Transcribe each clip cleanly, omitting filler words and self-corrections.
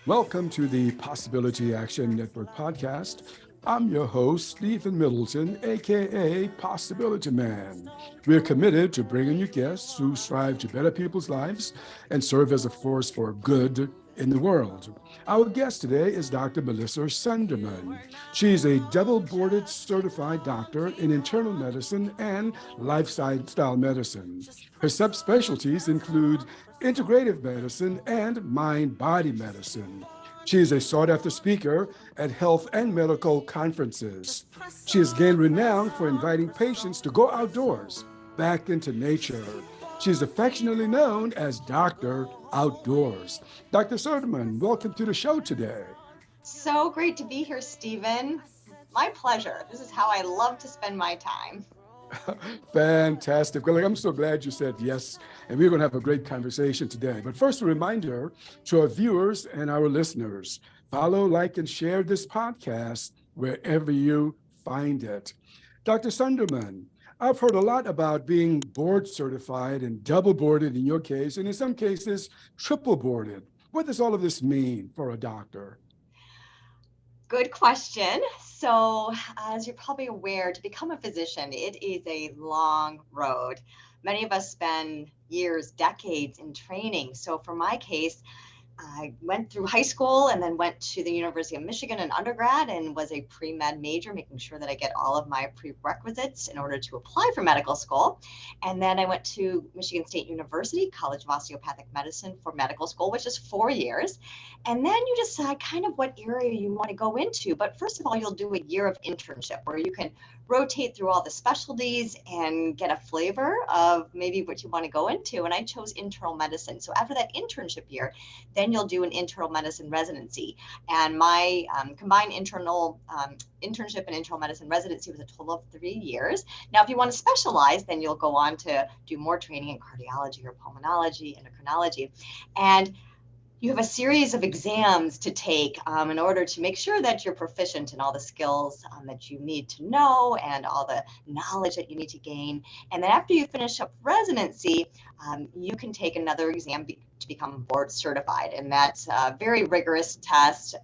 Welcome to the Possibility Action Network podcast. I'm your host, Stephen Middleton, aka Possibilityman. We're committed to bringing you guests who strive to better people's lives and serve as a force for good in the world. Our guest today is Dr. Melissa Sundermann. She's a double-boarded certified doctor in internal medicine and lifestyle medicine. Her subspecialties include integrative medicine and mind-body medicine. She is a sought-after speaker at health and medical conferences. She has gained renown for inviting patients to go outdoors, back into nature. She is affectionately known as Dr. Outdoors. Dr. Soderman, welcome to the show today. So great to be here, Stephen. My pleasure. This is how I love to spend my time. Fantastic. Well, I'm so glad you said yes, and we're going to have a great conversation today. But first, a reminder to our viewers and our listeners, follow, like, and share this podcast wherever you find it. Dr. Sunderman, I've heard a lot about being board certified and double boarded in your case, and in some cases, triple boarded. What does all of this mean for a doctor? Good question. So, as you're probably aware, to become a physician, it is a long road. Many of us spend years, decades in training. So, for my case, I went through high school and then went to the University of Michigan in undergrad and was a pre-med major, making sure that I get all of my prerequisites in order to apply for medical school. And then I went to Michigan State University, College of Osteopathic Medicine for medical school, which is 4 years. And then you decide kind of what area you want to go into. But first of all, you'll do a year of internship where you can rotate through all the specialties and get a flavor of maybe what you want to go into. And I chose internal medicine. So after that internship year, then you'll do an internal medicine residency. And my combined internship and internal medicine residency was a total of 3 years. Now, if you want to specialize, then you'll go on to do more training in cardiology or pulmonology, endocrinology. And you have a series of exams to take in order to make sure that you're proficient in all the skills that you need to know and all the knowledge that you need to gain. And then after you finish up residency, you can take another exam to become board certified. And that's a very rigorous test,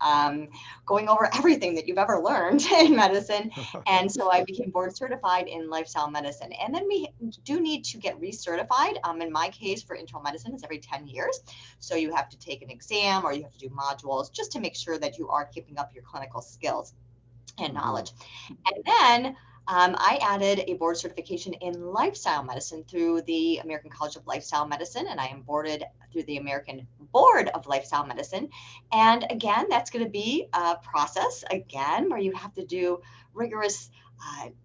going over everything that you've ever learned in medicine. And so I became board certified in lifestyle medicine. And then we do need to get recertified. In my case, for internal medicine, it's every 10 years. So you have to take an exam or you have to do modules just to make sure that you are keeping up your clinical skills and knowledge. And then I added a board certification in lifestyle medicine through the American College of Lifestyle Medicine, and I am boarded through the American Board of Lifestyle Medicine. And again, that's going to be a process, again, where you have to do rigorous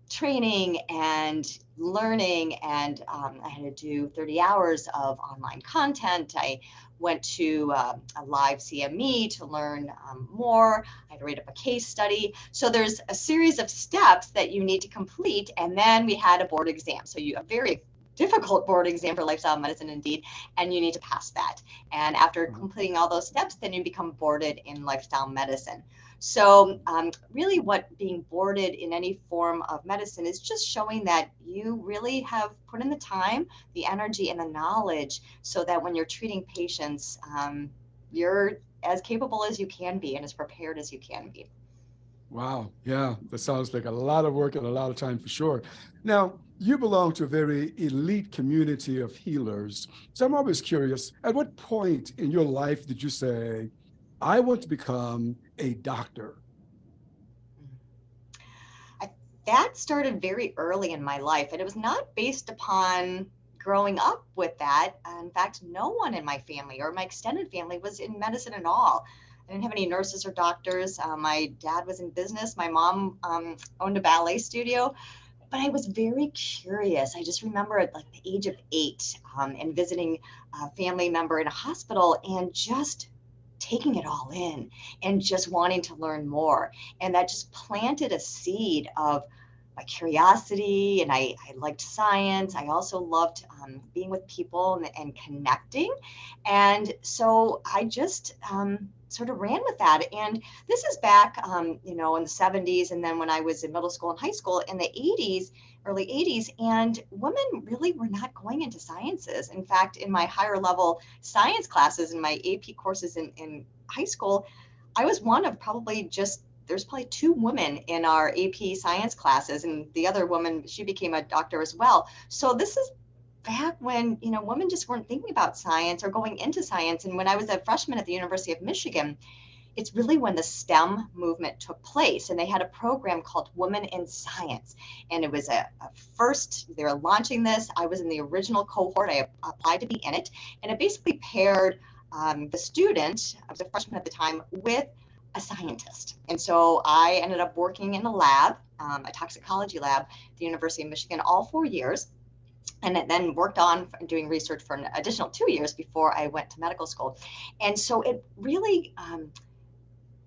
training and learning. And I had to do 30 hours of online content. I went to a live CME to learn more. I had to write up a case study. So there's a series of steps that you need to complete. And then we had a board exam. So a very difficult board exam for lifestyle medicine indeed, and you need to pass that. And after completing all those steps, then you become boarded in lifestyle medicine. So really what being boarded in any form of medicine is just showing that you really have put in the time, the energy, and the knowledge so that when you're treating patients, you're as capable as you can be and as prepared as you can be. Wow. Yeah, that sounds like a lot of work and a lot of time for sure. Now, you belong to a very elite community of healers. So I'm always curious, at what point in your life did you say, I want to become a doctor? That started very early in my life, and it was not based upon growing up with that. In fact, no one in my family or my extended family was in medicine at all. I didn't have any nurses or doctors. My dad was in business. My mom owned a ballet studio. But I was very curious. I just remember at like the age of 8 and visiting a family member in a hospital and just taking it all in and just wanting to learn more. And that just planted a seed of my curiosity, and I liked science. I also loved being with people and connecting. And so I just sort of ran with that. And this is back, in the 70s. And then when I was in middle school and high school in the 80s, early 80s, and women really were not going into sciences. In fact, in my higher level science classes and my AP courses in high school, I was one of there's probably two women in our AP science classes, and the other woman, she became a doctor as well. So this is back when, women just weren't thinking about science or going into science. And when I was a freshman at the University of Michigan, it's really when the STEM movement took place, and they had a program called Women in Science. And it was a first, they were launching this. I was in the original cohort. I applied to be in it. And it basically paired the student, I was a freshman at the time, with a scientist. And so I ended up working in a lab, a toxicology lab at the University of Michigan, all 4 years. And then worked on doing research for an additional 2 years before I went to medical school. And so it really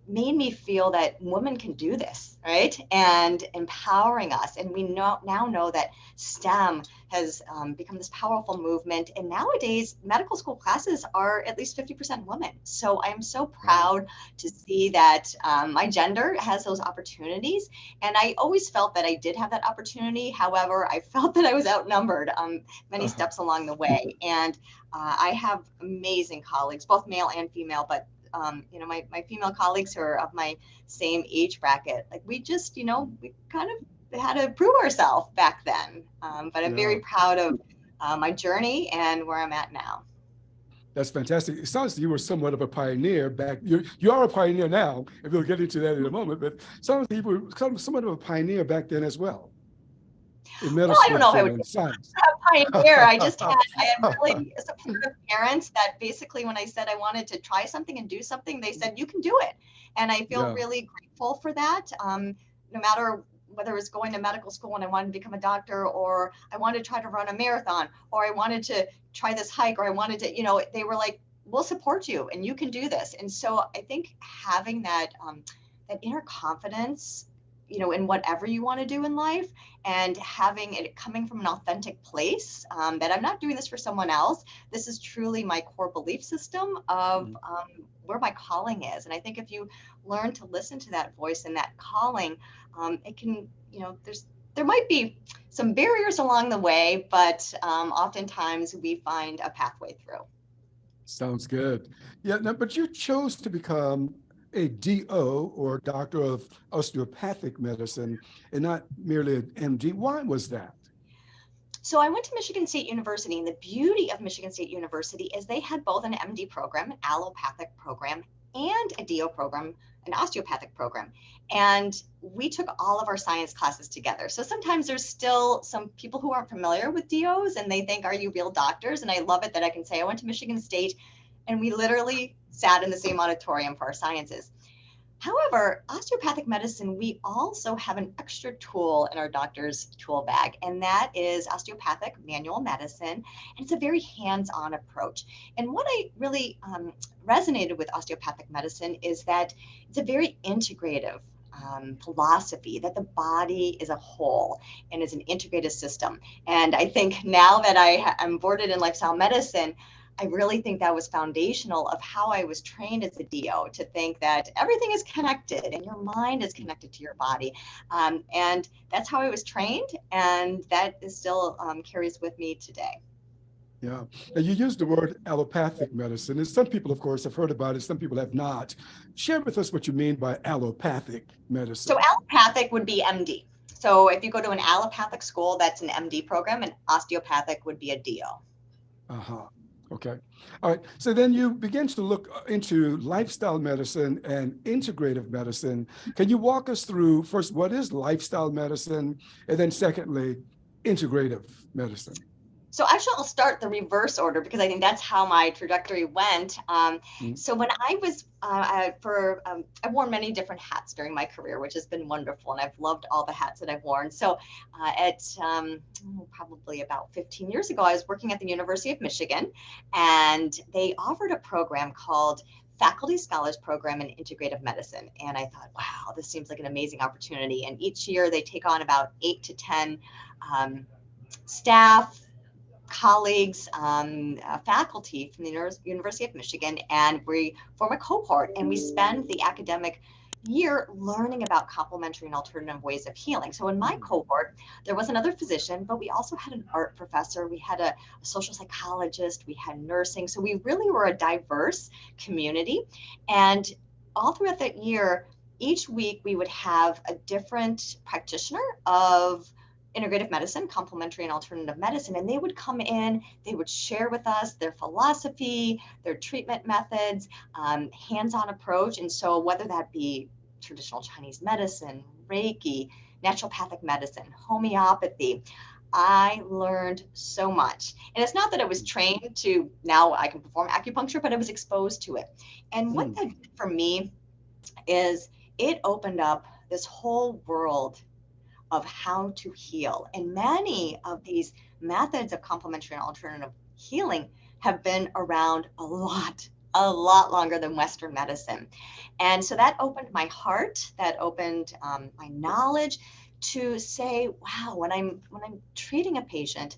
made me feel that women can do this, right? And empowering us. And we now know that STEM has become this powerful movement. And nowadays, medical school classes are at least 50% women. So I'm so proud to see that my gender has those opportunities. And I always felt that I did have that opportunity. However, I felt that I was outnumbered many steps along the way. And I have amazing colleagues, both male and female, but my female colleagues who are of my same age bracket, like we just, we kind of had to prove ourselves back then. But I'm very proud of my journey and where I'm at now. That's fantastic. It sounds like you were somewhat of a pioneer back. You are a pioneer now, and we'll get into that in a moment. But it sounds like you were somewhat of a pioneer back then as well. Well, I don't know if I would be a pioneer. I had really supportive parents that basically, when I said I wanted to try something and do something, they said, you can do it. And I feel really grateful for that. No matter whether it was going to medical school and I wanted to become a doctor, or I wanted to try to run a marathon, or I wanted to try this hike, or I wanted to, they were like, we'll support you and you can do this. And so I think having that inner confidence, in whatever you want to do in life, and having it coming from an authentic place, that I'm not doing this for someone else. This is truly my core belief system of where my calling is. And I think if you learn to listen to that voice and that calling, it can, there might be some barriers along the way, but oftentimes we find a pathway through. Sounds good. Yeah, no, but you chose to become a DO, or Doctor of Osteopathic Medicine, and not merely an MD. Why was that? So I went to Michigan State University, and the beauty of Michigan State University is they had both an MD program, an allopathic program, and a DO program, an osteopathic program. And we took all of our science classes together. So sometimes there's still some people who aren't familiar with DOs, and they think, are you real doctors? And I love it that I can say I went to Michigan State, and we literally sat in the same auditorium for our sciences. However, osteopathic medicine, we also have an extra tool in our doctor's tool bag, and that is osteopathic manual medicine. And it's a very hands-on approach. And what I really resonated with osteopathic medicine is that it's a very integrative philosophy, that the body is a whole and is an integrated system. And I think now that I am boarded in lifestyle medicine, I really think that was foundational of how I was trained as a DO, to think that everything is connected and your mind is connected to your body. And that's how I was trained. And that is still carries with me today. Yeah. And you used the word allopathic medicine. And some people, of course, have heard about it. Some people have not. Share with us what you mean by allopathic medicine. So allopathic would be MD. So if you go to an allopathic school, that's an MD program, and osteopathic would be a DO. Uh-huh. Okay. All right. So then you begin to look into lifestyle medicine and integrative medicine. Can you walk us through first, what is lifestyle medicine? And then secondly, integrative medicine? So actually, I'll start the reverse order because I think that's how my trajectory went. So when I was, I've worn many different hats during my career, which has been wonderful, and I've loved all the hats that I've worn. So at probably about 15 years ago, I was working at the University of Michigan, and they offered a program called faculty scholars program in integrative medicine. And I thought, wow, this seems like an amazing opportunity. And each year they take on about 8 to 10 staff, colleagues, faculty from the University of Michigan, and we form a cohort and we spend the academic year learning about complementary and alternative ways of healing. So in my cohort, there was another physician, but we also had an art professor, we had a social psychologist, we had nursing. So we really were a diverse community. And all throughout that year, each week we would have a different practitioner of integrative medicine, complementary and alternative medicine, and they would come in, they would share with us their philosophy, their treatment methods, hands-on approach. And so whether that be traditional Chinese medicine, Reiki, naturopathic medicine, homeopathy, I learned so much. And it's not that I was trained to, now I can perform acupuncture, but I was exposed to it. And what that did for me is it opened up this whole world of how to heal. And many of these methods of complementary and alternative healing have been around a lot longer than Western medicine. And so that opened my heart, that opened my knowledge to say, wow, when I'm treating a patient,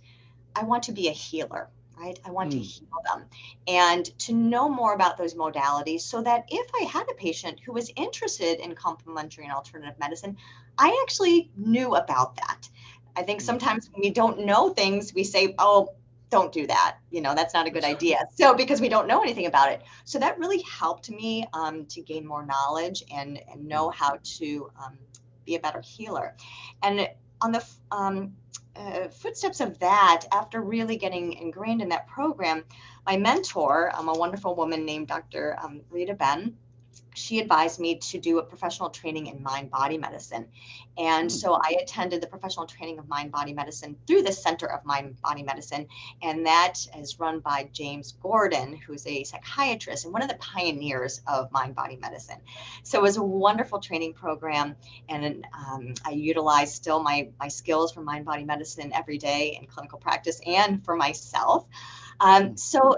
I want to be a healer, right? I want to heal them and to know more about those modalities so that if I had a patient who was interested in complementary and alternative medicine, I actually knew about that. I think sometimes when we don't know things, we say, oh, don't do that. That's not a good idea. So because we don't know anything about it. So that really helped me to gain more knowledge and know how to be a better healer. And on the footsteps of that, after really getting ingrained in that program, my mentor, a wonderful woman named Dr. Rita Ben, she advised me to do a professional training in mind-body medicine. And so I attended the professional training of mind-body medicine through the Center of Mind-Body Medicine. And that is run by James Gordon, who's a psychiatrist and one of the pioneers of mind-body medicine. So it was a wonderful training program. And I utilize still my skills from mind-body medicine every day in clinical practice and for myself. So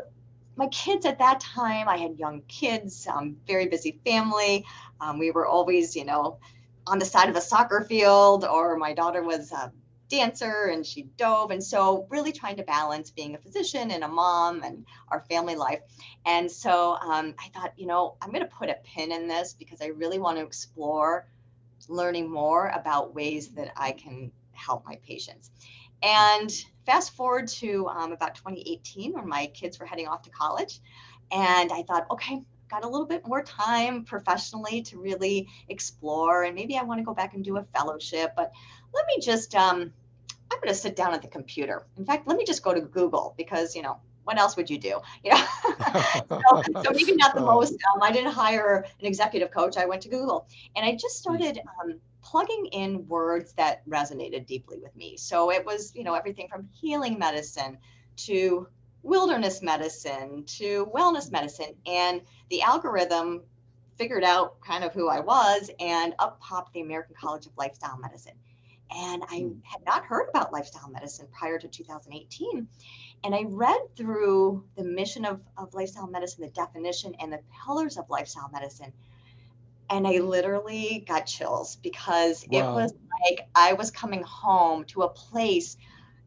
my kids at that time, I had young kids, very busy family. We were always, on the side of a soccer field, or my daughter was a dancer and she dove. And so really trying to balance being a physician and a mom and our family life. And so I thought, I'm going to put a pin in this because I really want to explore learning more about ways that I can help my patients. And fast forward to about 2018 when my kids were heading off to college. And I thought, okay, got a little bit more time professionally to really explore. And maybe I want to go back and do a fellowship. But let me just, I'm going to sit down at the computer. In fact, let me just go to Google because, what else would you do? So maybe not the most, I didn't hire an executive coach. I went to Google and I just started plugging in words that resonated deeply with me. So it was, everything from healing medicine to wilderness medicine to wellness medicine. And the algorithm figured out kind of who I was, and up popped the American College of Lifestyle Medicine. And I had not heard about lifestyle medicine prior to 2018. And I read through the mission of lifestyle medicine, the definition and the pillars of lifestyle medicine. And I literally got chills because it was like I was coming home to a place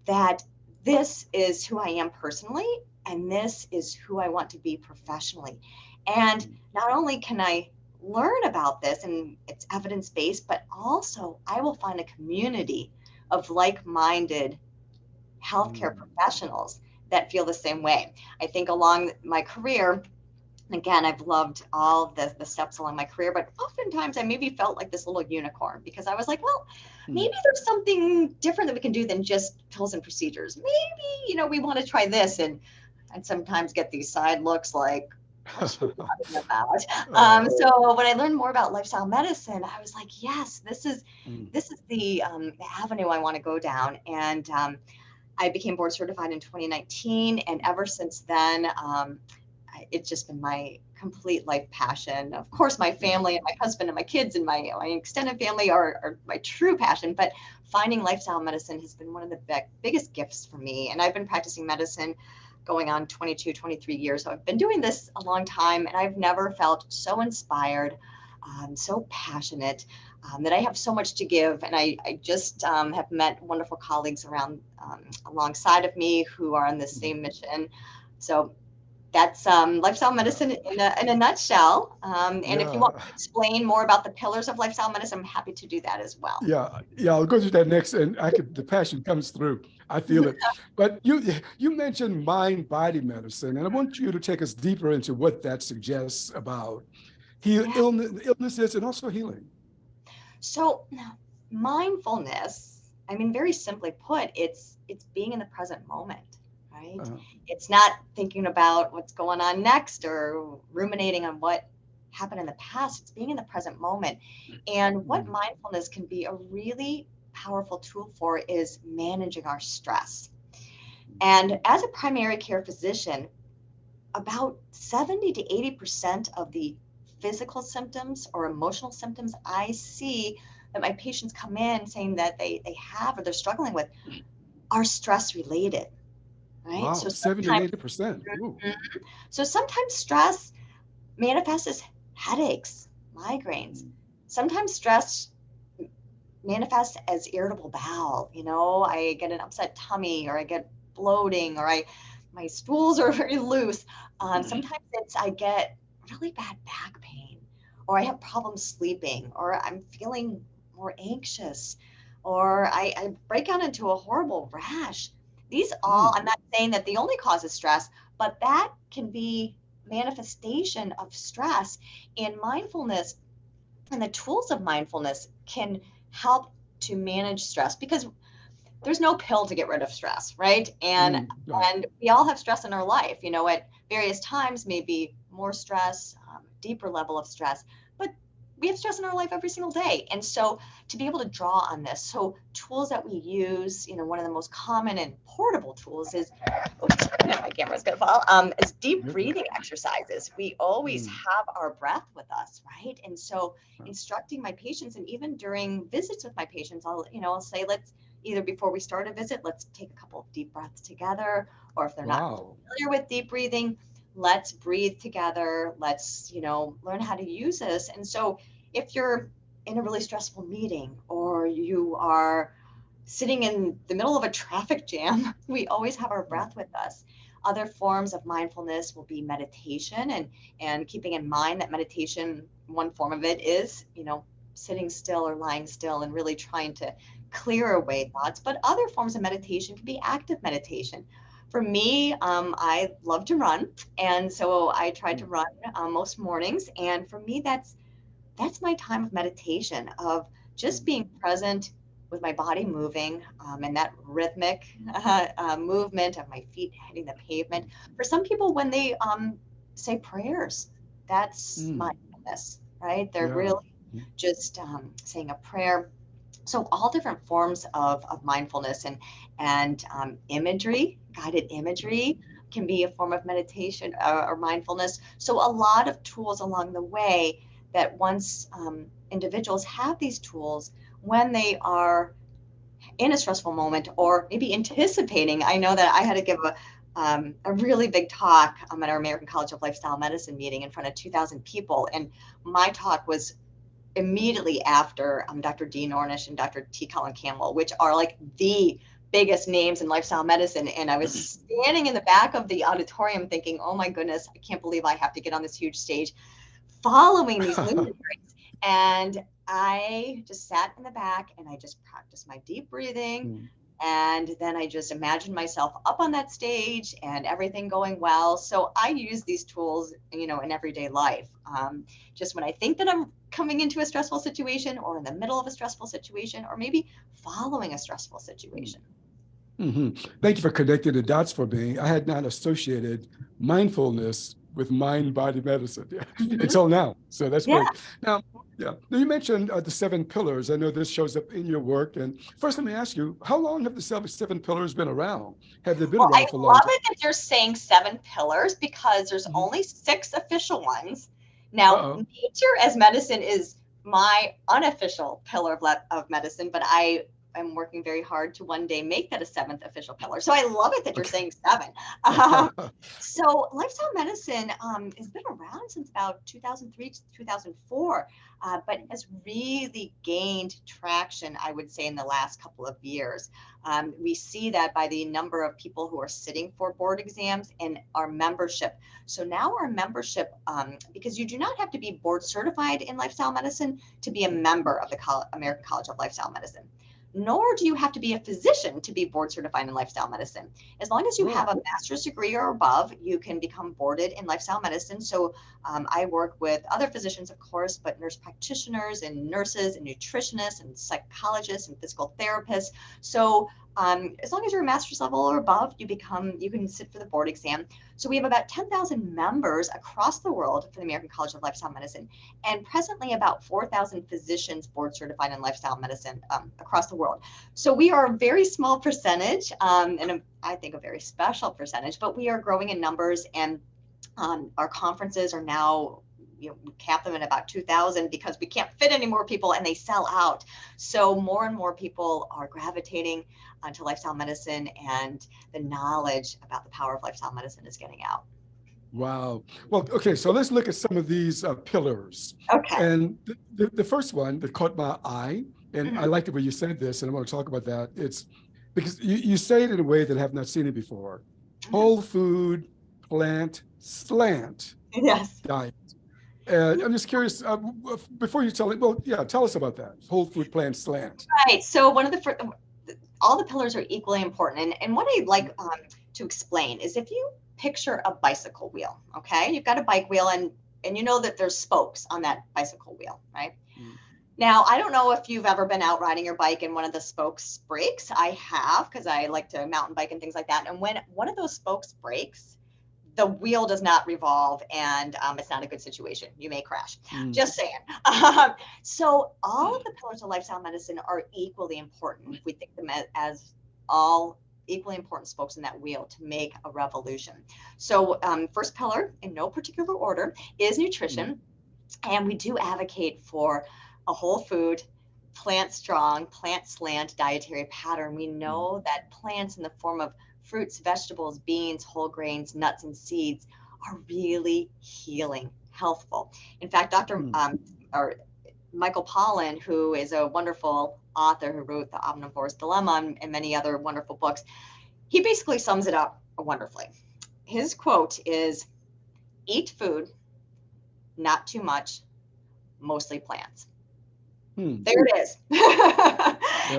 that this is who I am personally, and this is who I want to be professionally. And not only can I learn about this and it's evidence-based, but also I will find a community of like-minded healthcare professionals that feel the same way. I think along my career, again, I've loved all the steps along my career, but oftentimes I maybe felt like this little unicorn because I was like, well, maybe there's something different that we can do than just pills and procedures. Maybe, we want to try this. And I'd sometimes get these side looks like, what are you talking about? So when I learned more about lifestyle medicine, I was like, yes, this is the avenue I want to go down. And I became board certified in 2019. And ever since then, it's just been my complete life passion. Of course, my family and my husband and my kids and my extended family are my true passion, but finding lifestyle medicine has been one of the biggest gifts for me. And I've been practicing medicine, going on 22, 23 years. So I've been doing this a long time, and I've never felt so inspired, so passionate, that I have so much to give. And I just have met wonderful colleagues around alongside of me who are on the same mission. So that's lifestyle medicine in a nutshell. And if you want Yeah. to explain more about the pillars of lifestyle medicine, I'm happy to do that as well. Yeah, I'll go to that next, and the passion comes through. I feel it. But you mentioned mind-body medicine, and I want you to take us deeper into what that suggests about Yeah. illnesses and also healing. So mindfulness, I mean, very simply put, it's being in the present moment, right? Uh, It's not thinking about what's going on next or ruminating on what happened in the past. It's being in the present moment. And what mm, mindfulness can be a really powerful tool for is managing our stress. And as a primary care physician, about 70 to 80% of the physical symptoms or emotional symptoms I see that my patients come in saying that they have or they're struggling with are stress related, right? wow, So 70 and sometimes, 80%. Ooh. Mhm. So sometimes stress manifests as headaches, migraines. Mm, Sometimes stress manifests as irritable bowel. I get an upset tummy, or I get bloating, or my stools are very loose. Sometimes I get really bad back pain, or I have problems sleeping, or I'm feeling more anxious, or I break out into a horrible rash. These all, mm, I'm not saying that the only cause is stress, but that can be manifestation of stress. And mindfulness and the tools of mindfulness can help to manage stress, because there's no pill to get rid of stress, right? and right. and we all have stress in our life, at various times, maybe more stress, deeper level of stress, but we have stress in our life every single day. And so to be able to draw on this, so tools that we use, one of the most common and portable tools is, oops, my camera's gonna fall, is deep You're good. breathing exercises. We always Mm, have our breath with us, right? And so wow. instructing my patients, and even during visits with my patients, I'll say, let's either before we start a visit, let's take a couple of deep breaths together, or if they're not Wow. familiar with deep breathing, let's breathe together. Let's, learn how to use this. And so if you're in a really stressful meeting, or you are sitting in the middle of a traffic jam, we always have our Mm, breath with us. Other forms of mindfulness will be meditation, and keeping in mind that meditation, one form of it is, sitting still or lying still and really trying to clear away thoughts. But other forms of meditation can be active meditation. For me, I love to run, and so I try to mm, run most mornings. And for me, that's my time of meditation, of just mm, being present with my body moving, and that rhythmic movement of my feet hitting the pavement. For some people, when they say prayers, that's mm, mindfulness, right? They're yeah. really just saying a prayer. So all different forms of mindfulness, and imagery, guided Mm, imagery, can be a form of meditation, or mindfulness. So a lot of tools along the way, that once individuals have these tools, when they are in a stressful moment, or maybe anticipating. I know that I had to give a really big talk at our American College of Lifestyle Medicine meeting in front of 2,000 people. And my talk was immediately after Dr. Dean Ornish and Dr. T. Colin Campbell, which are like the biggest names in lifestyle medicine. And I was standing in the back of the auditorium thinking, oh my goodness, I can't believe I have to get on this huge stage following these luminaries. And I just sat in the back, and I just practiced my deep breathing. mm, And then I just imagined myself up on that stage and everything going well. So I use these tools, in everyday life. Just when I think that I'm coming into a stressful situation, or in the middle of a stressful situation, or maybe following a stressful mm. situation. Thank you for connecting the dots for me. I had not associated mindfulness with mind-body medicine, yeah, Mhm. until now. So that's Yeah. great. Now, yeah, now you mentioned the seven pillars. I know this shows up in your work. And first, let me ask you, how long have the seven pillars been around? Have they been Well, I around for a long love time? it that you're saying seven pillars, because there's Mhm. only six official ones. Now, Uh-oh. nature as medicine is my unofficial pillar of medicine, but I am working very hard to one day make that a seventh official pillar. So I love it that you're saying 7. So lifestyle medicine has been around since about 2003 to 2004, but has really gained traction, I would say, in the last couple of years. We see that by the number of people who are sitting for board exams and our membership. So now our membership, because you do not have to be board certified in lifestyle medicine to be a member of the American College of Lifestyle Medicine, nor do you have to be a physician to be board certified in lifestyle medicine. As long as you have a master's degree or above, you can become boarded in lifestyle medicine. So I work with other physicians, of course, but nurse practitioners and nurses and nutritionists and psychologists and physical therapists. So as long as you're a master's level or above, you can sit for the board exam. So we have about 10,000 members across the world for the American College of Lifestyle Medicine, and presently about 4,000 physicians board certified in lifestyle medicine across the world. So we are a very small percentage, and I think a very special percentage, but we are growing in numbers, and our conferences are now, we cap them at about 2,000 because we can't fit any more people and they sell out. So more and more people are gravitating to lifestyle medicine, and the knowledge about the power of lifestyle medicine is getting out. Wow. Well, okay, so let's look at some of these pillars. Okay. And the first one that caught my eye, and I like the way you said this, and I want to talk about that. It's because you say it in a way that I have not seen it before. Whole food, plant-slant Yes. diet. I'm just curious, before you tell it, well, yeah, tell us about that. Whole food, plant-slant. Right. So one of the all the pillars are equally important. And what I'd like to explain is, if you picture a bicycle wheel, okay, you've got a bike wheel, and you know that there's spokes on that bicycle wheel, right? Now, I don't know if you've ever been out riding your bike and one of the spokes breaks. I have, because I like to mountain bike and things like that. And when one of those spokes breaks, the wheel does not revolve, and it's not a good situation. You may crash. Just saying. So all of the pillars of lifestyle medicine are equally important. If we think them as all equally important spokes in that wheel to make a revolution. So first pillar, in no particular order, is nutrition. And we do advocate for a whole food, plant strong, plant slant dietary pattern. We know that plants in the form of fruits, vegetables, beans, whole grains, nuts, and seeds are really healing, healthful. In fact, Michael Pollan, who is a wonderful author who wrote The Omnivore's Dilemma and many other wonderful books, he basically sums it up wonderfully. His quote is, "Eat food, not too much, mostly plants." There it is.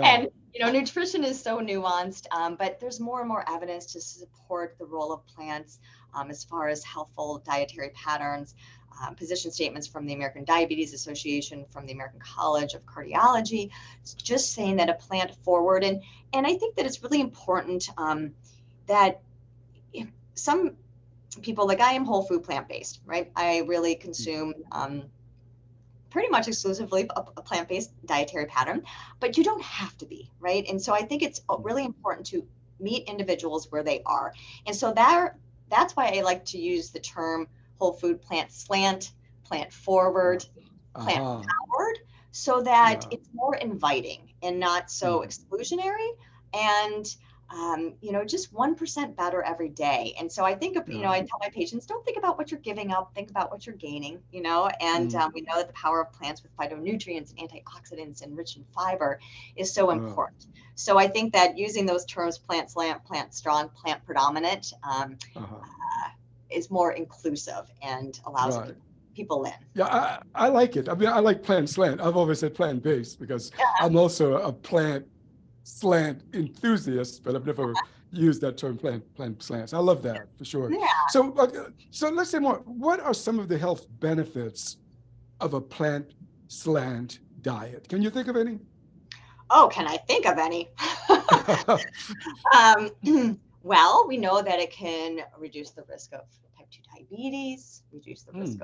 And nutrition is so nuanced, but there's more and more evidence to support the role of plants as far as healthful dietary patterns. Position statements from the American Diabetes Association, from the American College of Cardiology, just saying that a plant forward. And I think that it's really important that some people, like I am whole food plant-based, right? I really consume pretty much exclusively a plant-based dietary pattern, but you don't have to be, right? And so I think it's really important to meet individuals where they are. And so that's why I like to use the term whole food, plant slant, plant forward, plant powered, so that it's more inviting and not so exclusionary, and just 1% better every day. And so I think of, I tell my patients, don't think about what you're giving up, think about what you're gaining, and we know that the power of plants with phytonutrients and antioxidants and rich in fiber is so important. So I think that using those terms, plant slant, plant strong, plant predominant, is more inclusive and allows people in. Yeah, I like it. I mean, I like plant slant. I've always said plant-based because I'm also a plant slant enthusiast, but I've never used that term, plant slants. I love that for sure. Yeah. So let's say more. What are some of the health benefits of a plant slant diet? Can you think of any? Oh, can I think of any? Well, we know that it can reduce the risk of type 2 diabetes, reduce the risk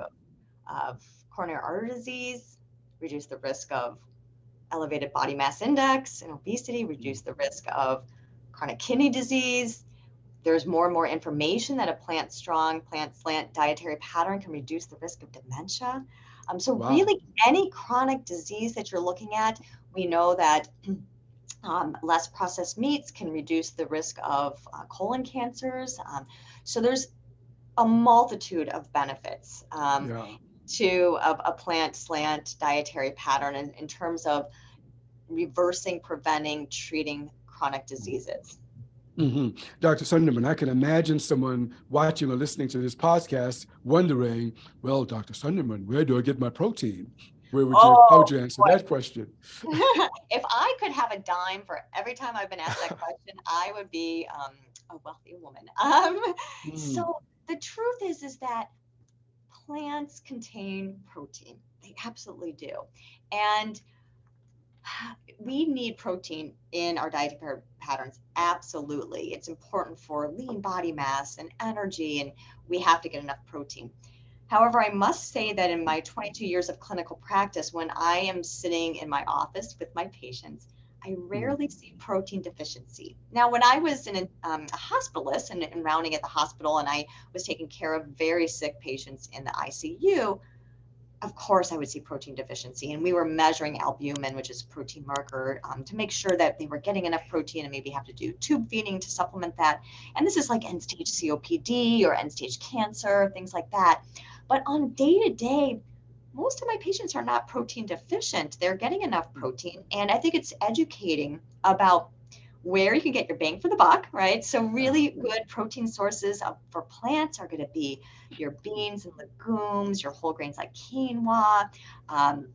of coronary artery disease, reduce the risk of elevated body mass index and obesity, reduce the risk of chronic kidney disease. There's more and more information that a plant strong, plant slant dietary pattern can reduce the risk of dementia. Really any chronic disease that you're looking at, we know that Less processed meats can reduce the risk of colon cancers. So there's a multitude of benefits Yeah. to a plant slant dietary pattern in terms of reversing, preventing, treating chronic diseases. hmm Dr. Sunderman, I can imagine someone watching or listening to this podcast wondering, well, Dr. Sunderman, where do I get my protein? How would Oh you answer boy. that question? If I could have a dime for every time I've been asked that question, I would be a wealthy woman. Mm, So the truth is that plants contain protein. They absolutely do. And we need protein in our dietary patterns. Absolutely. It's important for lean body mass and energy, and we have to get enough protein. However, I must say that in my 22 years of clinical practice, when I am sitting in my office with my patients, I mm, rarely see protein deficiency. Now, when I was a hospitalist and rounding at the hospital and I was taking care of very sick patients in the ICU, of course I would see protein deficiency. And we were measuring albumin, which is a protein marker, to make sure that they were getting enough protein and maybe have to do tube feeding to supplement that. And this is like end stage COPD or end stage cancer, things like that. But on day to day, most of my patients are not protein deficient. They're getting enough mm, protein. And I think it's educating about where you can get your bang for the buck, right? So yeah, really good protein sources for plants are going to be your beans and legumes, your whole grains like quinoa, um,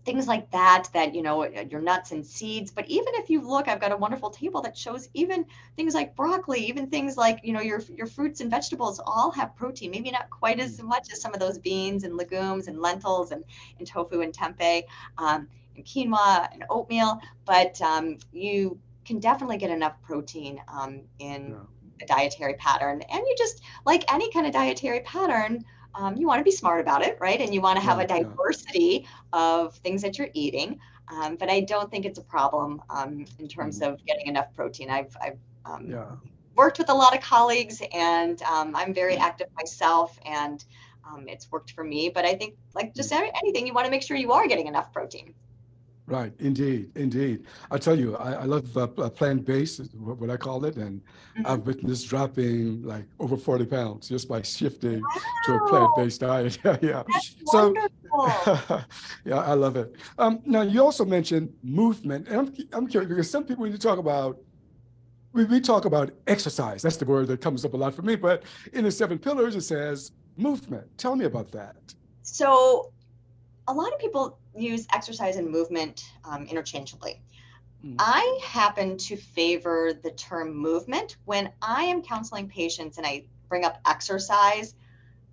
things like that, your nuts and seeds. But even if you look, I've got a wonderful table that shows even things like broccoli, even things like, your fruits and vegetables all have protein, maybe not quite as mm, much as some of those beans and legumes and lentils and tofu and tempeh, and quinoa and oatmeal, but you can definitely get enough protein in yeah, a dietary pattern. And you just, like any kind of dietary pattern, you want to be smart about it, right? And you want to have yeah, a yeah, diversity of things that you're eating. But I don't think it's a problem in terms mm, of getting enough protein. I've yeah. worked with a lot of colleagues, and I'm very active myself, and it's worked for me. But I think, like just Mm. anything, you want to make sure you are getting enough protein. Right, indeed, indeed. I tell you, I love plant-based, is what I call it, and Mhm. I've witnessed dropping like over 40 pounds just by shifting to a Wow, plant-based diet. Yeah, yeah. that's So, wonderful. yeah, I love it. Now, you also mentioned movement, and I'm curious because some people, when you talk about, we talk about exercise. That's the word that comes up a lot for me. But in the seven pillars, it says movement. Tell me about that. So a lot of people use exercise and movement interchangeably. Mm, I happen to favor the term movement when I am counseling patients and I bring up exercise.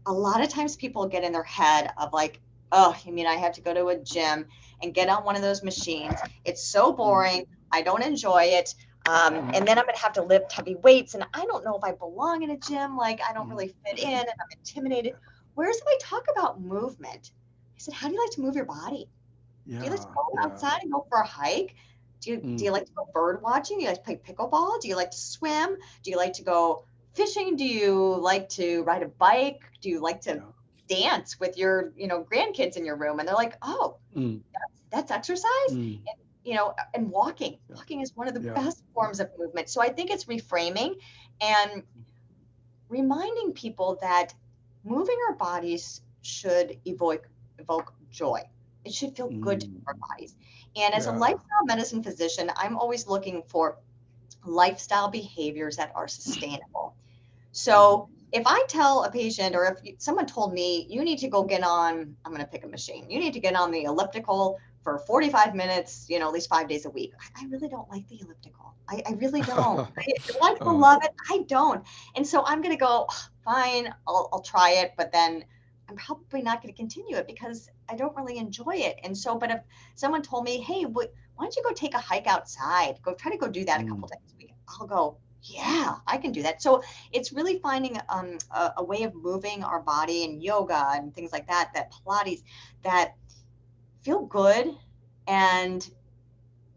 A lot of times people get in their head of like, oh, you mean I have to go to a gym and get on one of those machines? It's so mm, boring. I don't enjoy it. mm, And then I'm going to have to lift heavy weights. And I don't know if I belong in a gym. Like, I don't mm. really fit in and I'm intimidated. Whereas if I talk about movement, I said, how do you like to move your body? Do you like to Yeah, go yeah. outside and go for a hike? Do you Mm, like to go bird watching? Do you like to play pickleball? Do you like to swim? Do you like to go fishing? Do you like to ride a bike? Do you like to yeah. dance with your, grandkids in your room? And they're like, oh, Mm, that's exercise? mm, And walking. yeah, Walking is one of the yeah. best forms of movement. So I think it's reframing and reminding people that moving our bodies should evoke joy. It should feel good to Mm, our bodies. And as a yeah. lifestyle medicine physician, I'm always looking for lifestyle behaviors that are sustainable. Mhm. So if I tell a patient, or if someone told me, you need to go get on, I'm going to pick a machine, you need to get on the elliptical for 45 minutes, at least 5 days a week. I really don't like the elliptical. I really don't. Do I still Uh, love it? I don't. And so I'm going to go, fine, I'll try it, but then I'm probably not going to continue it because I don't really enjoy it. And so, but if someone told me, hey, why don't you go take a hike outside? Try to go do that a couple mm, times a week. I'll go, yeah, I can do that. So it's really finding a way of moving our body and yoga and things like that, that Pilates, that feel good. And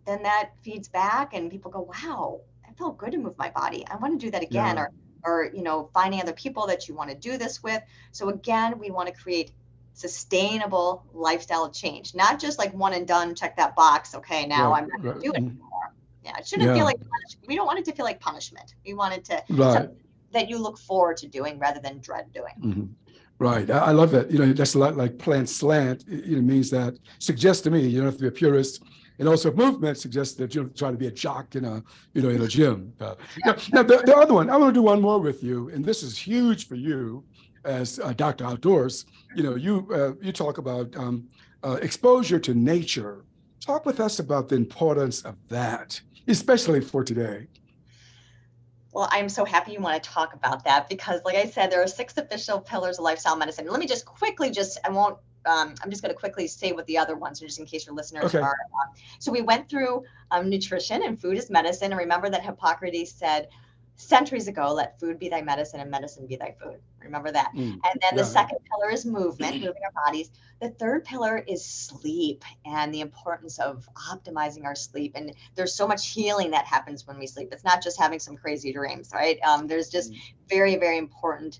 then that feeds back and people go, wow, I felt good to move my body. I want to do that again. yeah. Or, finding other people that you want to do this with. So again, we want to create sustainable lifestyle change, not just like one and done, check that box. Okay, now Right, I'm not going right. to do it Mm. anymore. Yeah, it shouldn't feel Yeah. like we don't want it to feel like punishment. We want it to Right. something that you look forward to doing rather than dread doing. Mhm. Right. I love that. That's a lot like plant-slant. It means that suggests to me you don't have to be a purist. And also movement suggests that you don't try to be a jock in a gym. Now the other one, I want to do one more with you, and this is huge for you as Dr. Outdoors. You talk about exposure to nature. Talk with us about the importance of that, especially for today. Well, I'm so happy you want to talk about that because, like I said, there are 6 official pillars of lifestyle medicine. Let me just quickly I'm just going to quickly say what the other ones are, just in case your listeners Okay. are. So we went through nutrition and food is medicine. And remember that Hippocrates said centuries ago, let food be thy medicine and medicine be thy food. Remember that. And then the Yeah. second pillar is movement, moving our bodies. The third pillar is sleep and the importance of optimizing our sleep. And there's so much healing that happens when we sleep. It's not just having some crazy dreams, right? There's just very, very important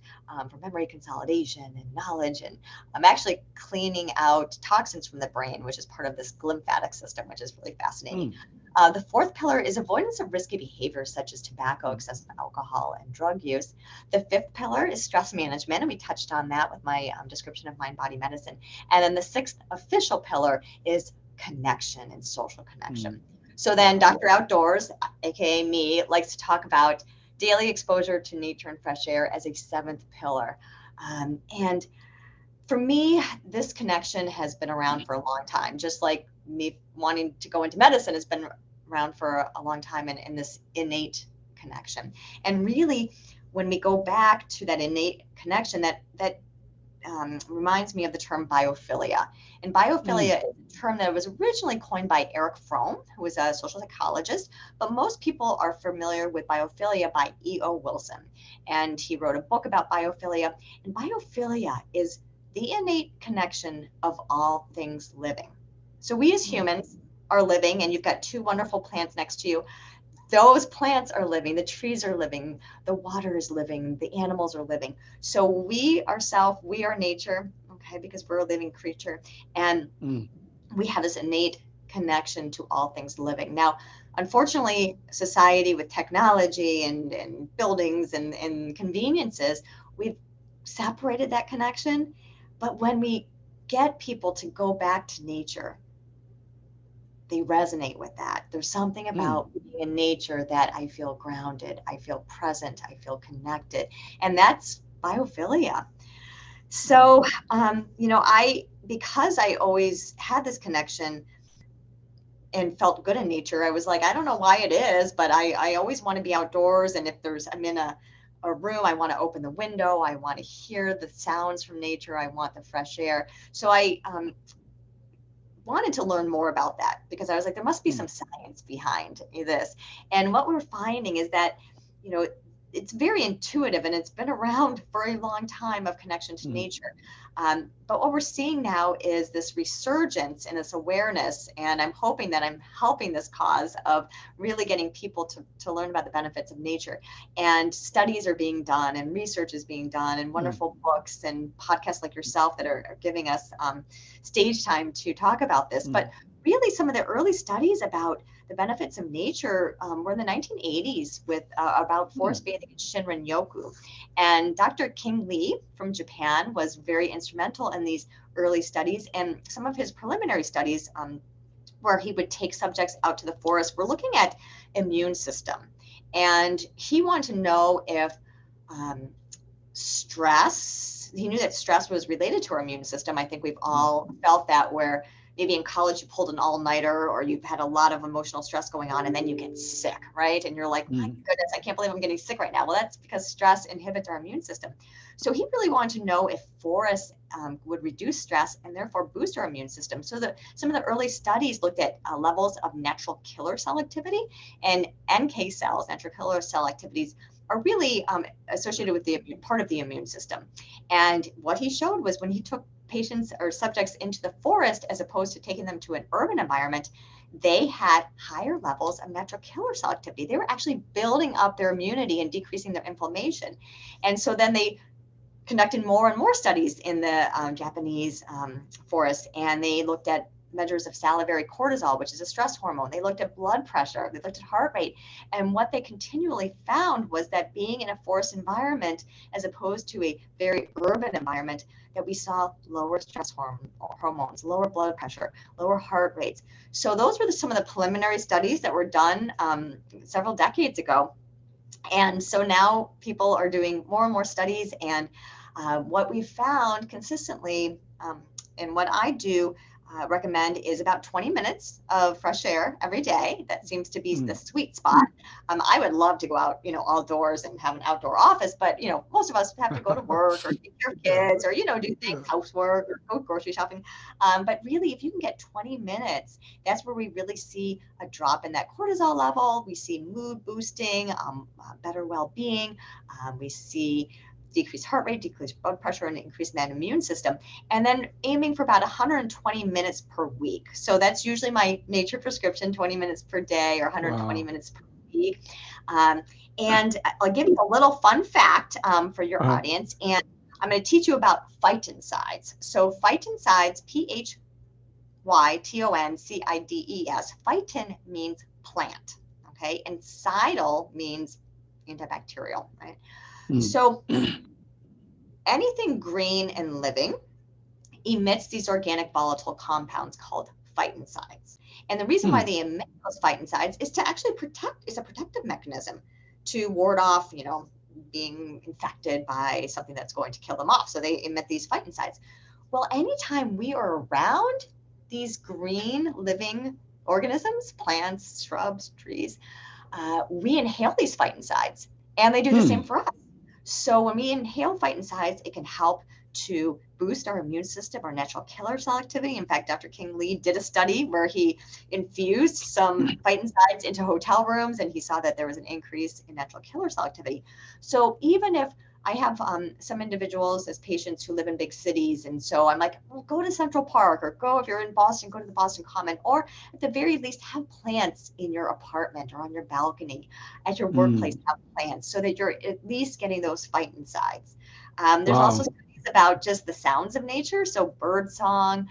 for memory consolidation and knowledge. And I'm actually cleaning out toxins from the brain, which is part of this lymphatic system, which is really fascinating. The fourth pillar is avoidance of risky behaviors such as tobacco, excessive alcohol, and drug use. The fifth pillar is stress management, and we touched on that with my description of mind-body medicine. And then the sixth official pillar is connection and social connection. So then Dr. Outdoors, aka me, likes to talk about daily exposure to nature and fresh air as a seventh pillar. And for me, this connection has been around for a long time, just like me wanting to go into medicine has been around for a long time in this innate connection. And really, when we go back to that innate connection, that reminds me of the term biophilia. And biophilia is a term that was originally coined by Eric Fromm, who was a social psychologist, but most people are familiar with biophilia by E.O. Wilson. And he wrote a book about biophilia. And biophilia is the innate connection of all things living. So we as humans are living, and you've got 2 wonderful plants next to you. Those plants are living, the trees are living, the water is living, the animals are living. So we are nature, okay, because we're a living creature. And we have this innate connection to all things living. Now, unfortunately, society with technology and buildings and conveniences, we've separated that connection. But when we get people to go back to nature, they resonate with that. There's something about being in nature that I feel grounded, I feel present, I feel connected. And that's biophilia. So, because I always had this connection and felt good in nature, I was like, I don't know why it is, but I always want to be outdoors. And if I'm in a room, I want to open the window, I want to hear the sounds from nature, I want the fresh air. So I wanted to learn more about that because I was like, there must be some science behind this. And what we're finding is that, it's very intuitive and it's been around for a long time of connection to nature. But what we're seeing now is this resurgence and this awareness. And I'm hoping that I'm helping this cause of really getting people to learn about the benefits of nature. And studies are being done and research is being done and wonderful books and podcasts like yourself that are giving us stage time to talk about this. But really some of the early studies about the benefits of nature were in the 1980s with about forest bathing in Shinrin-yoku. And Dr. King Lee from Japan was very instrumental in these early studies. And some of his preliminary studies where he would take subjects out to the forest were looking at immune system. And he wanted to know if he knew that stress was related to our immune system. I think we've all felt that, where maybe in college you pulled an all-nighter or you've had a lot of emotional stress going on and then you get sick, right? And you're like, my goodness, I can't believe I'm getting sick right now. Well, that's because stress inhibits our immune system. So he really wanted to know if forests would reduce stress and therefore boost our immune system. So some of the early studies looked at levels of natural killer cell activity, and NK cells, natural killer cell activities, are really associated with the part of the immune system. And what he showed was when he took patients or subjects into the forest as opposed to taking them to an urban environment, they had higher levels of natural killer cell activity. They were actually building up their immunity and decreasing their inflammation. And so then they conducted more and more studies in the Japanese forest, and they looked at measures of salivary cortisol, which is a stress hormone. They looked at blood pressure, they looked at heart rate. And what they continually found was that being in a forest environment, as opposed to a very urban environment, that we saw lower stress hormones, lower blood pressure, lower heart rates. So those were some of the preliminary studies that were done several decades ago. And so now people are doing more and more studies. And what we've found consistently, and what I do recommend, is about 20 minutes of fresh air every day. That seems to be the sweet spot. I would love to go out, outdoors and have an outdoor office, but, most of us have to go to work or take care of kids or, do things, housework or go grocery shopping. But really, if you can get 20 minutes, that's where we really see a drop in that cortisol level. We see mood boosting, better well-being. We see decreased heart rate, decreased blood pressure, and increased that immune system. And then aiming for about 120 minutes per week. So that's usually my nature prescription, 20 minutes per day or 120 minutes per week. And I'll give you a little fun fact for your audience. And I'm going to teach you about phytoncides. So phytoncides, Phytoncides, phyton means plant, okay? And cidal means antibacterial, right? So anything green and living emits these organic volatile compounds called phytoncides. And the reason why they emit those phytoncides is to actually protect, is a protective mechanism to ward off, being infected by something that's going to kill them off. So they emit these phytoncides. Well, anytime we are around these green living organisms, plants, shrubs, trees, we inhale these phytoncides, and they do the same for us. So when we inhale phytoncides, it can help to boost our immune system, our natural killer cell activity. In fact, Dr. King Lee did a study where he infused some phytoncides into hotel rooms, and he saw that there was an increase in natural killer cell activity. So even if I have some individuals as patients who live in big cities, and so I'm like, well, go to Central Park, or go, if you're in Boston, go to the Boston Common, or at the very least have plants in your apartment or on your balcony, at your workplace, have plants, so that you're at least getting those phytoncides. There's also studies about just the sounds of nature, so bird song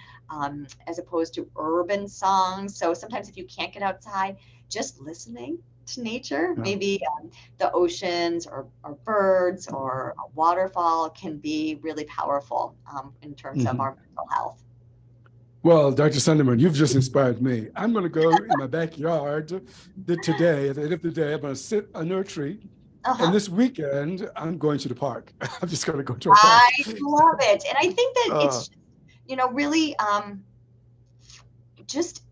as opposed to urban songs. So sometimes if you can't get outside, just listening to nature, maybe the oceans or birds or a waterfall, can be really powerful in terms of our mental health. Well, Dr. Sundermann, you've just inspired me. I'm going to go in my backyard today. At the end of the day, I'm going to sit under a tree. And this weekend, I'm going to the park. I'm just going to go to a park. I love it. And I think that it's, really just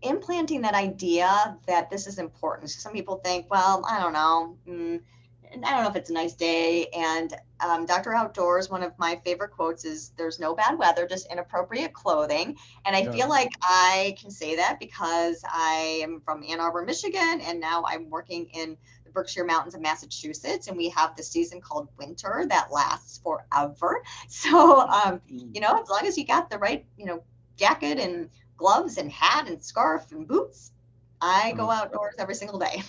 implanting that idea that this is important. Some people think, well, I don't know if it's a nice day. And Dr. Outdoors, one of my favorite quotes is, there's no bad weather, just inappropriate clothing. And I feel like I can say that because I am from Ann Arbor, Michigan, and now I'm working in the Berkshire Mountains of Massachusetts, and we have the season called winter that lasts forever. So, as long as you got the right, jacket and gloves and hat and scarf and boots, I go outdoors every single day.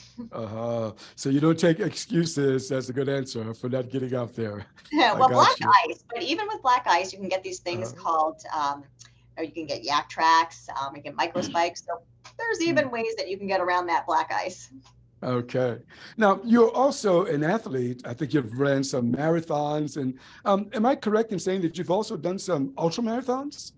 So you don't take excuses. That's a good answer for not getting out there. Yeah, well, black ice, but even with black ice, you can get these things called, or you can get yak tracks, you can micro spikes. So there's even ways that you can get around that black ice. Okay. Now, you're also an athlete. I think you've ran some marathons. And am I correct in saying that you've also done some ultra marathons?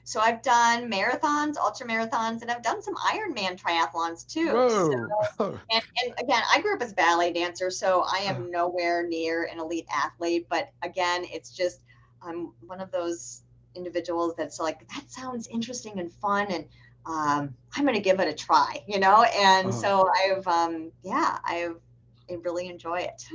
So I've done marathons, ultra marathons, and I've done some Ironman triathlons too. Whoa. So, and again, I grew up as a ballet dancer, so I am nowhere near an elite athlete. But again, it's just, I'm one of those individuals that's like, that sounds interesting and fun, and I'm going to give it a try, And so I really enjoy it.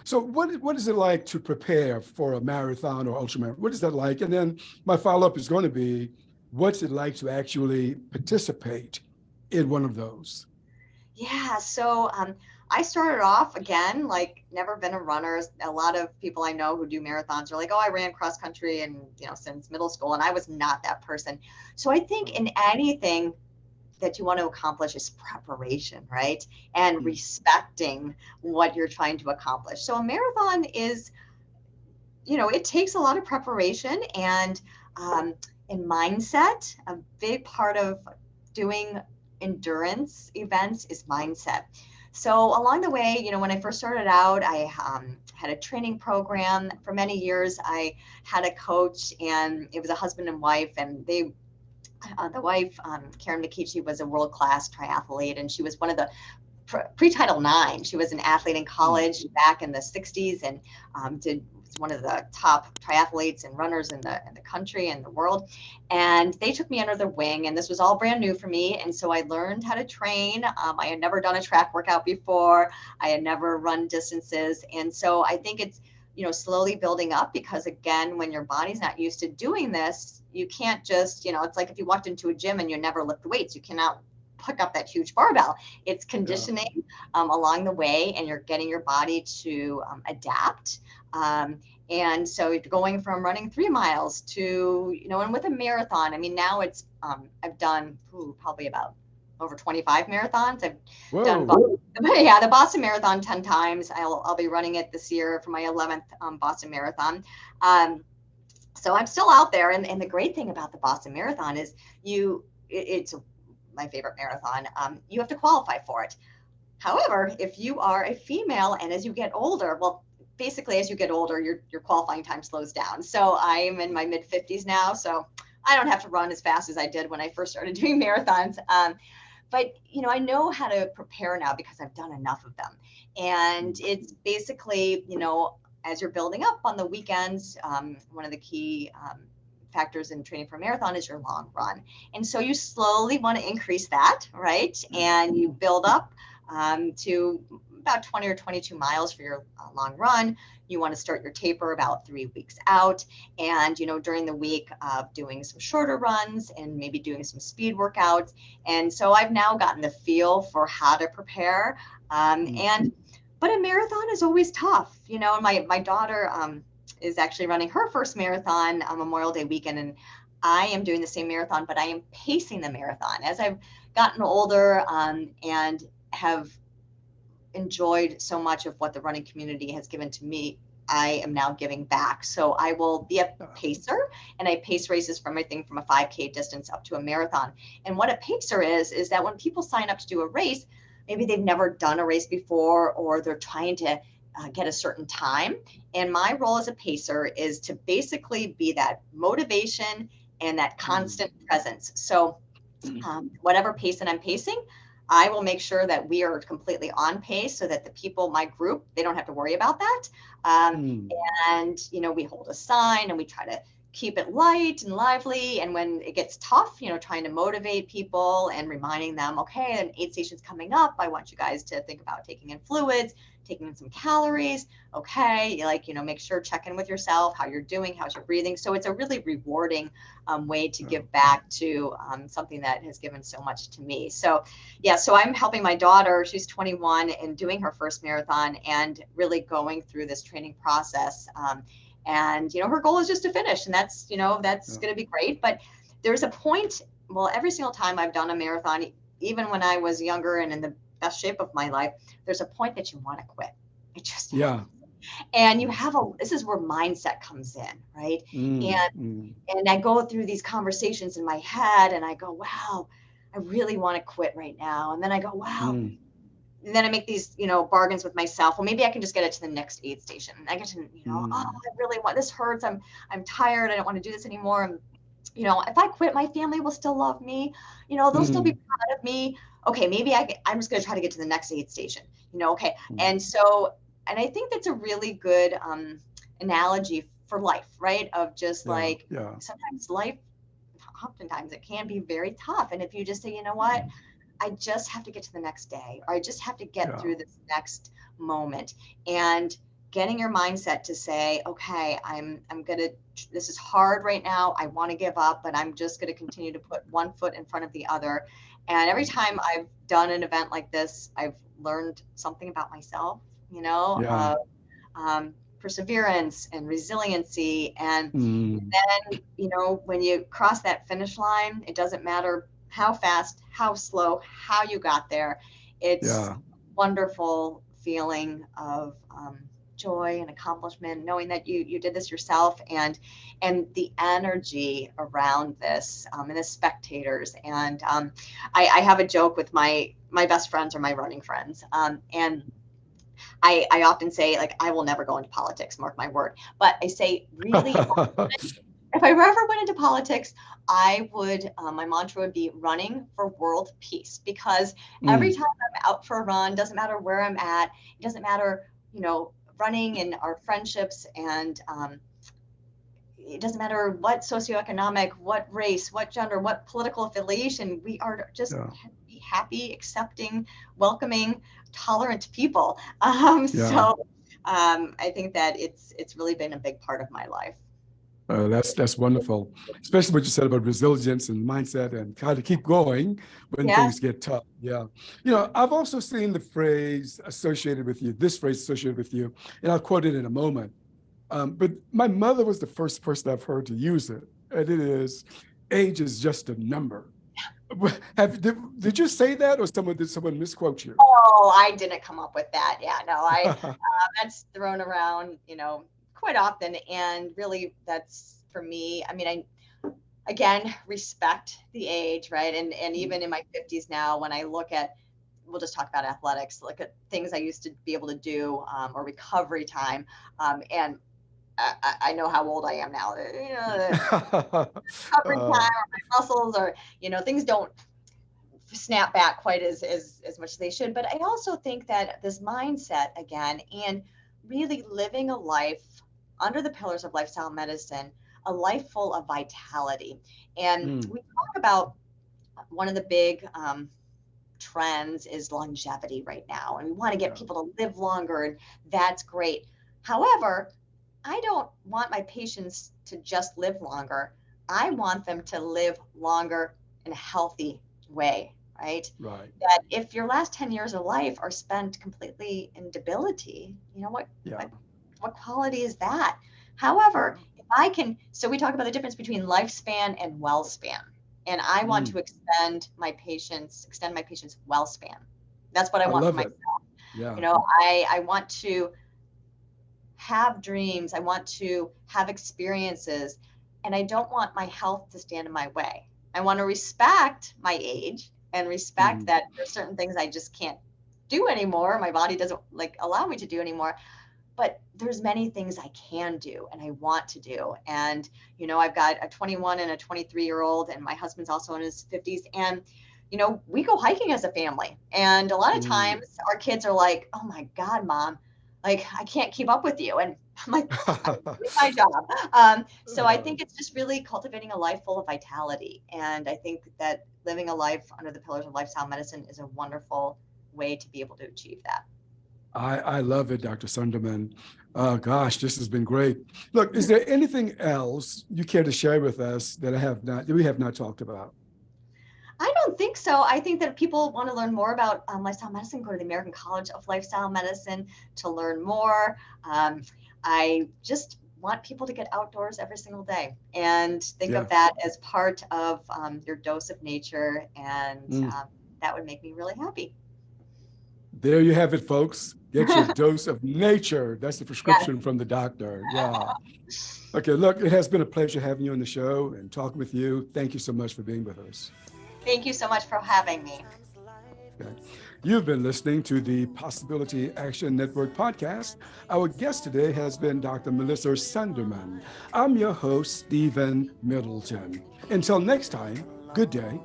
So what is it like to prepare for a marathon or ultramarathon? What is that like? And then my follow-up is going to be, what's it like to actually participate in one of those? Yeah, so I started off, again, like, never been a runner. A lot of people I know who do marathons are like, oh, I ran cross country and since middle school, and I was not that person. So I think in anything that you want to accomplish is preparation, right? And respecting what you're trying to accomplish. So a marathon is, it takes a lot of preparation, and in mindset. A big part of doing endurance events is mindset. So along the way, when I first started out, I had a training program for many years. I had a coach, and it was a husband and wife, and the wife, Karen McKeechee, was a world-class triathlete, and she was one of the pre-Title IX. She was an athlete in college back in the 60s, and was one of the top triathletes and runners in the country and the world. And they took me under their wing, and this was all brand new for me. And so I learned how to train. I had never done a track workout before. I had never run distances. And so I think it's, slowly building up, because again, when your body's not used to doing this, you can't just, it's like if you walked into a gym and you never lift weights, you cannot pick up that huge barbell. It's conditioning along the way, and you're getting your body to adapt. And so going from running 3 miles to, and with a marathon, I mean, now it's, I've done probably about over 25 marathons. I've done, the Boston Marathon 10 times. I'll be running it this year for my 11th Boston Marathon. So I'm still out there. And the great thing about the Boston Marathon is it's my favorite marathon. You have to qualify for it. However, if you are a female, and as you get older, well, basically as you get older, your qualifying time slows down. So I am in my mid 50s now, so I don't have to run as fast as I did when I first started doing marathons. But, I know how to prepare now because I've done enough of them. And it's basically, as you're building up on the weekends, one of the key factors in training for a marathon is your long run. And so you slowly want to increase that, right? And you build up to about 20 or 22 miles for your long run. You want to start your taper about 3 weeks out. And, during the week, doing some shorter runs and maybe doing some speed workouts. And so I've now gotten the feel for how to prepare. But a marathon is always tough. My daughter is actually running her first marathon on Memorial Day weekend. And I am doing the same marathon, but I am pacing the marathon. As I've gotten older and have enjoyed so much of what the running community has given to me, I am now giving back. So I will be a pacer, and I pace races from everything from a 5K distance up to a marathon. And what a pacer is that when people sign up to do a race, maybe they've never done a race before, or they're trying to get a certain time. And my role as a pacer is to basically be that motivation and that constant presence. So whatever pace that I'm pacing, I will make sure that we are completely on pace so that the people, my group, they don't have to worry about that. And, we hold a sign and we try to keep it light and lively. And when it gets tough, trying to motivate people and reminding them, okay, an aid station's coming up. I want you guys to think about taking in fluids, taking in some calories. Okay. Make sure, check in with yourself, how you're doing, how's your breathing. So it's a really rewarding way to give back to something that has given so much to me. So so I'm helping my daughter, she's 21, and doing her first marathon and really going through this training process. And, her goal is just to finish, and that's going to be great. But there's a point, every single time I've done a marathon, even when I was younger and in the best shape of my life, there's a point that you want to quit. It just happens. And this is where mindset comes in, right? And I go through these conversations in my head, and I go, wow, I really want to quit right now. And then I go, wow. And then I make these, bargains with myself. Well, maybe I can just get it to the next aid station. I get to, oh, I really want, this hurts. I'm tired. I don't want to do this anymore. And, if I quit, my family will still love me. They'll still be proud of me. Okay, maybe I'm just going to try to get to the next aid station, okay. And so, and I think that's a really good analogy for life, right? Of just sometimes life, oftentimes it can be very tough. And if you just say, you know what, I just have to get to the next day, or I just have to get through this next moment, and getting your mindset to say, okay, this is hard right now. I want to give up, but I'm just going to continue to put one foot in front of the other. And every time I've done an event like this, I've learned something about myself, perseverance and resiliency. And then, when you cross that finish line, it doesn't matter how fast, how slow, how you got there. It's a wonderful feeling of joy and accomplishment, knowing that you did this yourself, and the energy around this, and the spectators. And I have a joke with my best friends or my running friends, and I often say, like, I will never go into politics, mark my word. But I say, really, if I ever went into politics, I would, my mantra would be running for world peace, because every time I'm out for a run, doesn't matter where I'm at, it doesn't matter, running in our friendships, and it doesn't matter what socioeconomic, what race, what gender, what political affiliation, we are just happy, accepting, welcoming, tolerant people. So I think that it's really been a big part of my life. That's wonderful, especially what you said about resilience and mindset and how to keep going when things get tough. Yeah. I've also seen this phrase associated with you, and I'll quote it in a moment. But my mother was the first person I've heard to use it, and it is, age is just a number. Did you say that, or did someone misquote you? Oh, I didn't come up with that. Yeah, no, that's thrown around, quite often. And really, that's, for me, I mean, again, respect the age, right? And even in my 50s now, when I look at, we'll just talk about athletics, look at things I used to be able to do, or recovery time, and I know how old I am now. Recovery time, or my muscles, or things don't snap back quite as much as they should. But I also think that this mindset, again, and really living a life under the pillars of lifestyle medicine, a life full of vitality. And we talk about one of the big trends is longevity right now, and we want to get people to live longer, and that's great. However, I don't want my patients to just live longer. I want them to live longer in a healthy way, right? Right. That if your last 10 years of life are spent completely in debility, what quality is that? However, if I can, so we talk about the difference between lifespan and well span. And I want to extend my patients' well span. That's what I want for myself. Yeah. I want to have dreams. I want to have experiences, and I don't want my health to stand in my way. I want to respect my age and respect that there's certain things I just can't do anymore. My body doesn't allow me to do anymore, but there's many things I can do and I want to do. And, I've got a 21 and a 23-year-old, and my husband's also in his 50s. And, we go hiking as a family. And a lot of times our kids are like, "Oh my God, Mom, I can't keep up with you." And I'm like, "I'm doing my job." So I think it's just really cultivating a life full of vitality. And I think that living a life under the pillars of lifestyle medicine is a wonderful way to be able to achieve that. I love it, Dr. Sundermann. Gosh, this has been great. Look, is there anything else you care to share with us that we have not talked about? I don't think so. I think that if people want to learn more about lifestyle medicine, go to the American College of Lifestyle Medicine to learn more. I just want people to get outdoors every single day and think of that as part of your dose of nature. And that would make me really happy. There you have it, folks. Get your dose of nature. That's the prescription from the doctor. Yeah. Okay, look, it has been a pleasure having you on the show and talking with you. Thank you so much for being with us. Thank you so much for having me. Okay. You've been listening to the Possibility Action Network podcast. Our guest today has been Dr. Melissa Sundermann. I'm your host, Stephen Middleton. Until next time, good day